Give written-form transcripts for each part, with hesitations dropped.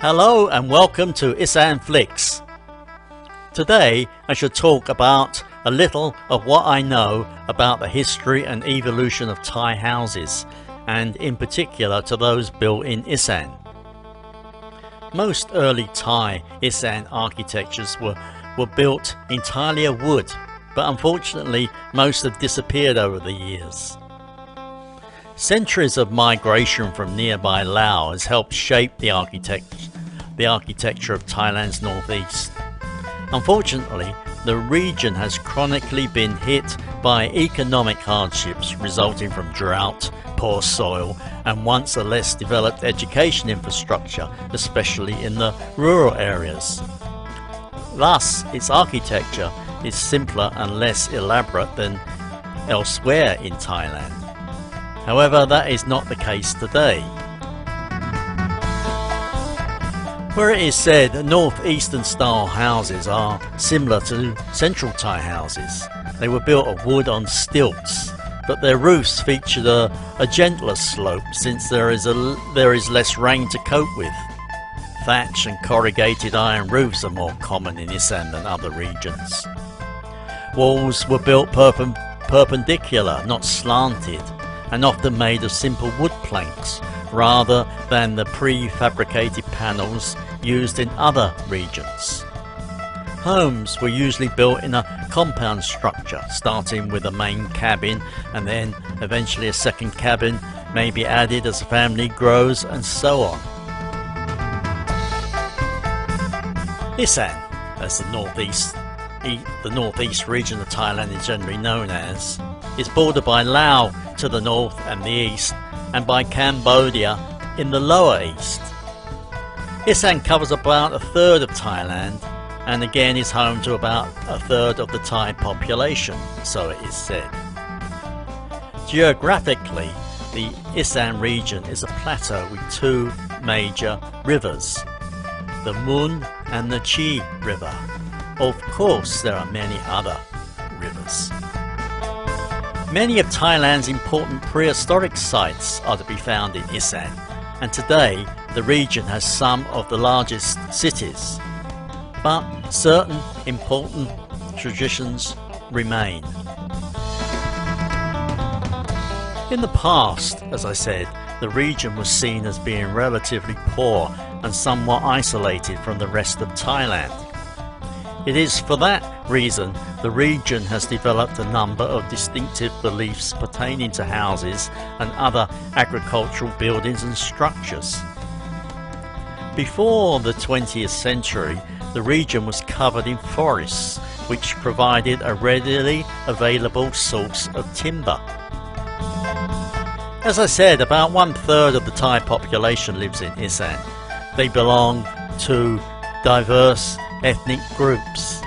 Hello and welcome to IsaanFlicks. Today I shall talk about a little of what I know about the history and evolution of Thai houses, and in particular to those built in Isan. Most early Thai Isan architectures were built entirely of wood, but unfortunately most have disappeared over the years. Centuries of migration from nearby Laos has helped shape the architecture of Thailand's northeast. Unfortunately, the region has chronically been hit by economic hardships resulting from drought, poor soil, and once a less developed education infrastructure, especially in the rural areas. Thus, its architecture is simpler and less elaborate than elsewhere in Thailand. However, that is not the case today. Where it is said that northeastern style houses are similar to central Thai houses. They were built of wood on stilts, but their roofs featured a gentler slope since there is less rain to cope with. Thatch and corrugated iron roofs are more common in Isan than other regions. Walls were built perpendicular, not slanted, and often made of simple wood planks rather than the prefabricated panels used in other regions. Homes were usually built in a compound structure, starting with a main cabin and then eventually a second cabin may be added as the family grows, and so on. Isan, as the northeast region of Thailand is generally known as, is bordered by Laos to the north and the east, and by Cambodia in the lower east. Isan covers about a third of Thailand, and again is home to about a third of the Thai population, so it is said. Geographically, the Isan region is a plateau with two major rivers, the Mun and the Chi River. Of course, there are many other rivers. Many of Thailand's important prehistoric sites are to be found in Isan, and today the region has some of the largest cities, but certain important traditions remain. In the past, as I said, the region was seen as being relatively poor and somewhat isolated from the rest of Thailand. It is for that reason the region has developed a number of distinctive beliefs pertaining to houses and other agricultural buildings and structures. Before the 20th century, the region was covered in forests, which provided a readily available source of timber. As I said, about 1/3 of the Thai population lives in Isan. They belong to diverse ethnic groups,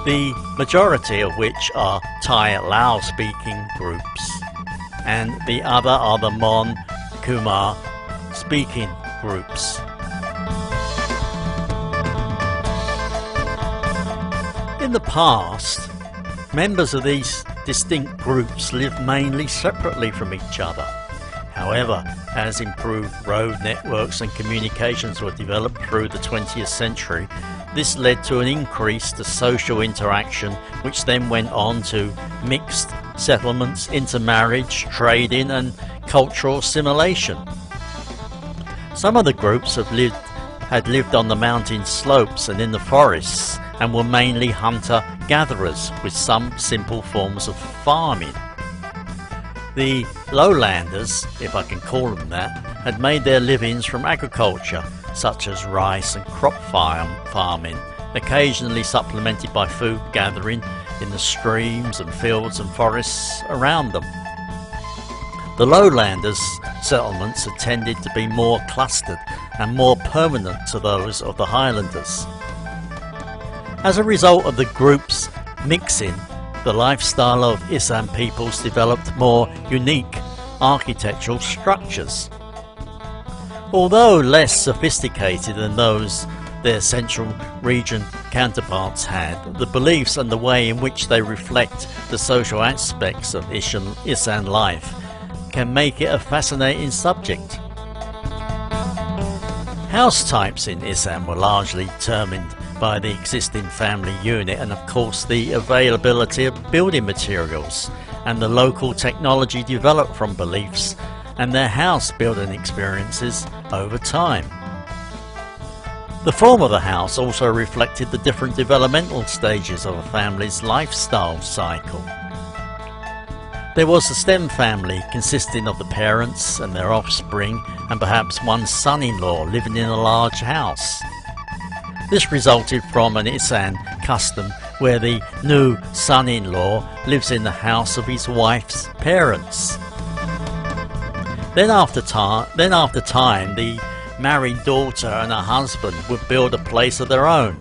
the majority of which are Thai Lao speaking groups, and the other are the Mon Khmer speaking groups. In the past, members of these distinct groups lived mainly separately from each other. However, as improved road networks and communications were developed through the 20th century, this led to an increase to social interaction, which then went on to mixed settlements, intermarriage, trading and cultural assimilation. Some of the groups had lived on the mountain slopes and in the forests, and were mainly hunter-gatherers with some simple forms of farming. The lowlanders, if I can call them that, had made their livings from agriculture, such as rice and crop farming, occasionally supplemented by food gathering in the streams and fields and forests around them. The lowlanders' settlements had tended to be more clustered and more permanent to those of the highlanders. As a result of the groups mixing, the lifestyle of Isan peoples developed more unique architectural structures. Although less sophisticated than those their central region counterparts had, the beliefs and the way in which they reflect the social aspects of Isan life can make it a fascinating subject. House types in Isan were largely determined by the existing family unit and of course the availability of building materials and the local technology developed from beliefs and their house building experiences over time. The form of the house also reflected the different developmental stages of a family's lifestyle cycle. There was the STEM family consisting of the parents and their offspring and perhaps one son-in-law living in a large house. This resulted from an Isan custom where the new son-in-law lives in the house of his wife's parents. Then after time, the married daughter and her husband would build a place of their own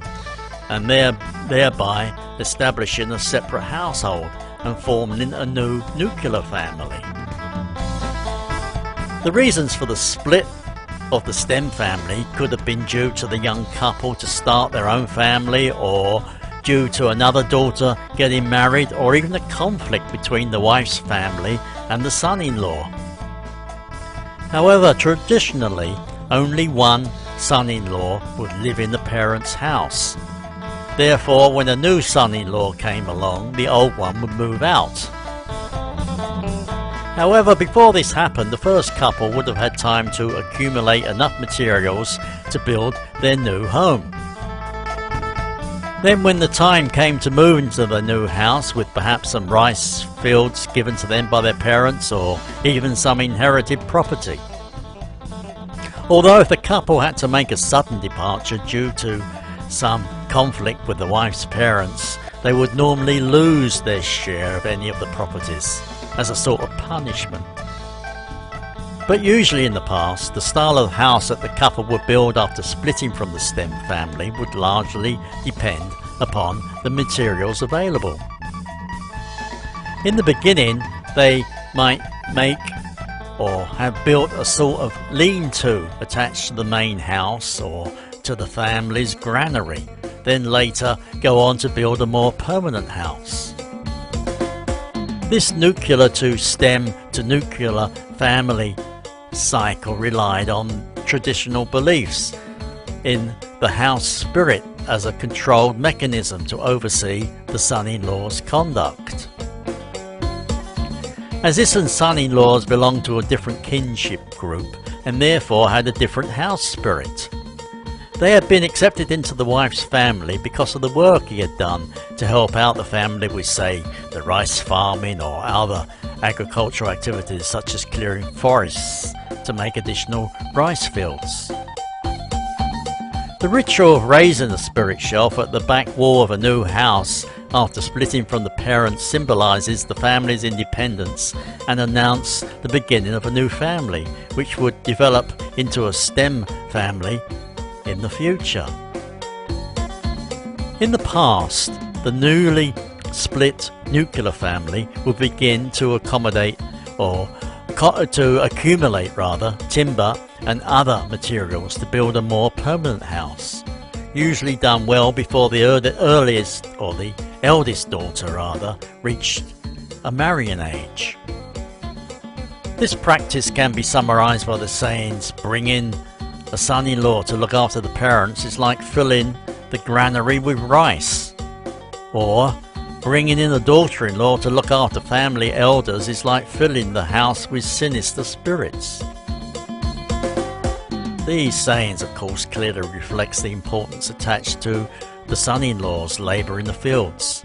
and thereby establishing a separate household and forming a new nuclear family. The reasons for the split of the STEM family could have been due to the young couple to start their own family, or due to another daughter getting married, or even a conflict between the wife's family and the son-in-law. However, traditionally, only one son-in-law would live in the parents' house. Therefore, when a new son-in-law came along, the old one would move out. However, before this happened, the first couple would have had time to accumulate enough materials to build their new home. Then when the time came to move into the new house, with perhaps some rice fields given to them by their parents or even some inherited property. Although if the couple had to make a sudden departure due to some conflict with the wife's parents, they would normally lose their share of any of the properties as a sort of punishment. But usually in the past, the style of house that the couple would build after splitting from the STEM family would largely depend upon the materials available. In the beginning, they might make or have built a sort of lean-to attached to the main house or to the family's granary, then later go on to build a more permanent house. This nuclear to STEM to nuclear family cycle relied on traditional beliefs in the house spirit as a controlled mechanism to oversee the son-in-law's conduct. As Isan's son-in-laws belonged to a different kinship group and therefore had a different house spirit. They had been accepted into the wife's family because of the work he had done to help out the family with, say, the rice farming or other agricultural activities such as clearing forests to make additional rice fields. The ritual of raising the spirit shelf at the back wall of a new house after splitting from the parents symbolises the family's independence and announced the beginning of a new family, which would develop into a STEM family in the future. In the past, the newly split nuclear family would begin to accumulate timber and other materials to build a more permanent house, usually done well before the eldest daughter reached a marrying age. This practice can be summarised by the sayings, bringing a son-in-law to look after the parents is like filling the granary with rice, or bringing in a daughter-in-law to look after family elders is like filling the house with sinister spirits. These sayings, of course, clearly reflects the importance attached to the son-in-law's labour in the fields.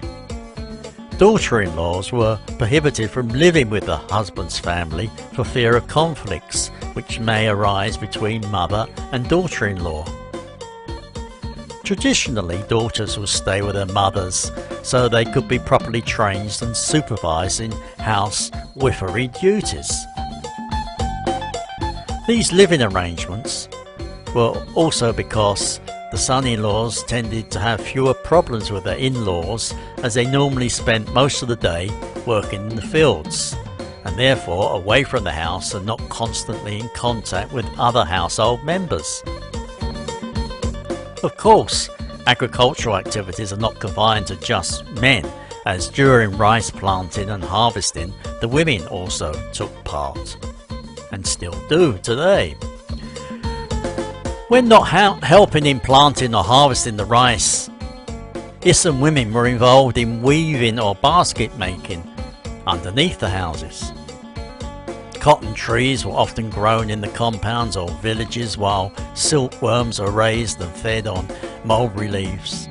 Daughter-in-laws were prohibited from living with the husband's family for fear of conflicts which may arise between mother and daughter-in-law. Traditionally, daughters would stay with their mothers so they could be properly trained and supervised in housewifery duties. These living arrangements were also because the son-in-laws tended to have fewer problems with their in-laws, as they normally spent most of the day working in the fields and therefore away from the house and not constantly in contact with other household members. Of course, agricultural activities are not confined to just men, as during rice planting and harvesting the women also took part and still do today. When not helping in planting or harvesting the rice, Isan women were involved in weaving or basket making underneath the houses. Cotton trees were often grown in the compounds or villages, while silkworms are raised and fed on mulberry leaves.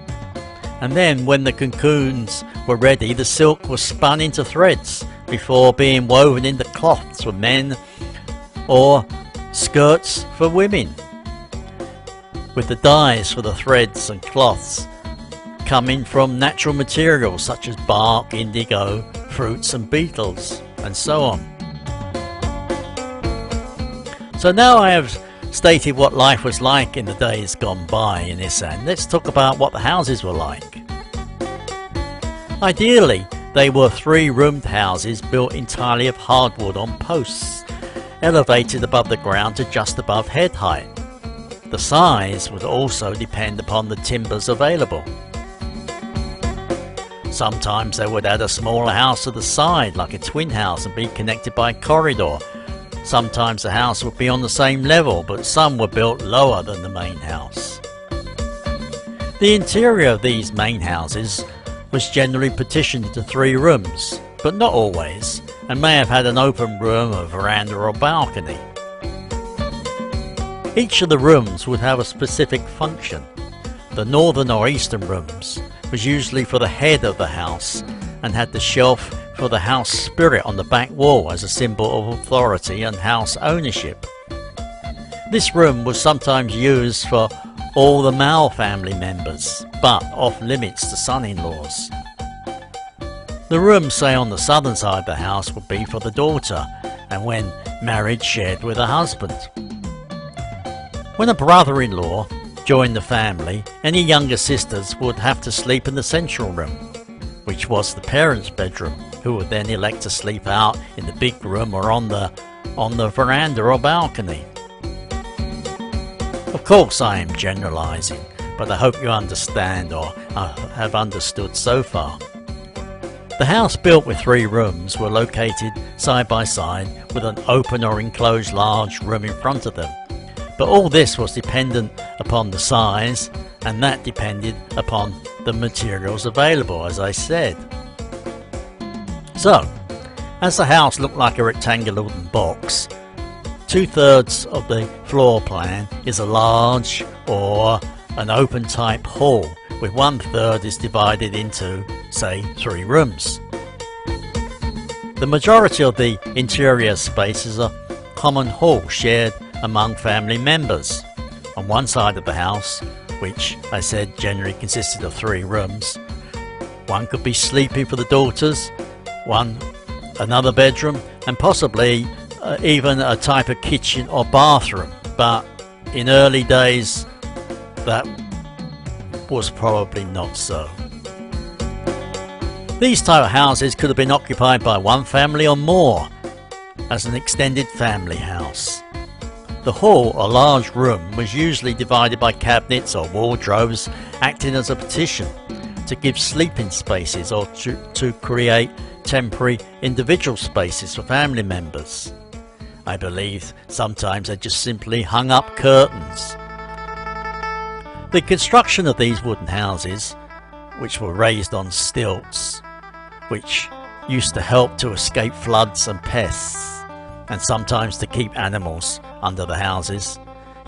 And then when the cocoons were ready, the silk was spun into threads before being woven into cloths for men or skirts for women, with the dyes for the threads and cloths coming from natural materials such as bark, indigo, fruits and beetles, and so on. So now I have stated what life was like in the days gone by in Isan. Let's talk about what the houses were like. Ideally, they were three-roomed houses built entirely of hardwood on posts, elevated above the ground to just above head height. The size would also depend upon the timbers available. Sometimes they would add a smaller house to the side, like a twin house, and be connected by a corridor. Sometimes the house would be on the same level, but some were built lower than the main house. The interior of these main houses was generally partitioned into 3 rooms, but not always, and may have had an open room, a veranda or balcony. Each of the rooms would have a specific function. The northern or eastern rooms was usually for the head of the house and had the shelf for the house spirit on the back wall as a symbol of authority and house ownership. This room was sometimes used for all the male family members, but off limits to son-in-laws. The room, say on the southern side of the house, would be for the daughter, and when married, shared with her husband. When a brother-in-law joined the family, any younger sisters would have to sleep in the central room, which was the parents' bedroom, who would then elect to sleep out in the big room or on the veranda or balcony. Of course I am generalising, but I hope you understand or have understood so far. The house built with 3 rooms were located side by side with an open or enclosed large room in front of them. But all this was dependent upon the size, and that depended upon the materials available, as I said. So, as the house looked like a rectangular wooden box, 2/3 of the floor plan is a large or an open type hall, with 1/3 is divided into, say, 3 rooms. The majority of the interior space is a common hall shared among family members. On one side of the house, which I said generally consisted of 3 rooms, one could be sleeping for the daughters, another bedroom, and possibly even a type of kitchen or bathroom, but in early days that was probably not so. These type of houses could have been occupied by one family or more as an extended family house. The hall, or large room, was usually divided by cabinets or wardrobes, acting as a partition to give sleeping spaces or to create temporary individual spaces for family members. I believe sometimes they just simply hung up curtains. The construction of these wooden houses, which were raised on stilts, which used to help to escape floods and pests, and sometimes to keep animals under the houses,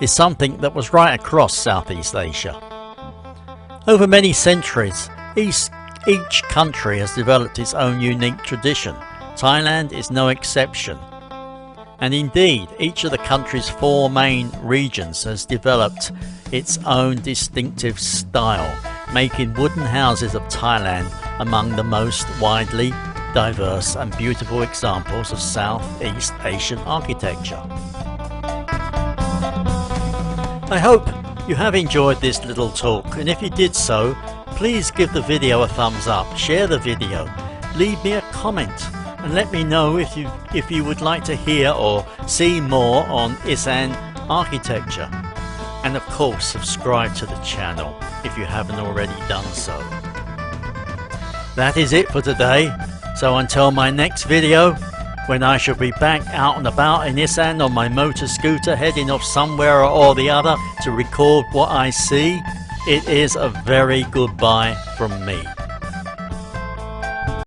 is something that was right across Southeast Asia. Over many centuries, each country has developed its own unique tradition. Thailand is no exception. And indeed, each of the country's 4 main regions has developed its own distinctive style, making wooden houses of Thailand among the most widely diverse and beautiful examples of Southeast Asian architecture. I hope you have enjoyed this little talk, and if you did so, please give the video a thumbs up, share the video, leave me a comment, and let me know if you would like to hear or see more on Isan architecture. And of course, subscribe to the channel if you haven't already done so. That is it for today, so until my next video, when I shall be back out and about in Isan on my motor scooter heading off somewhere or the other to record what I see, it is a very goodbye from me.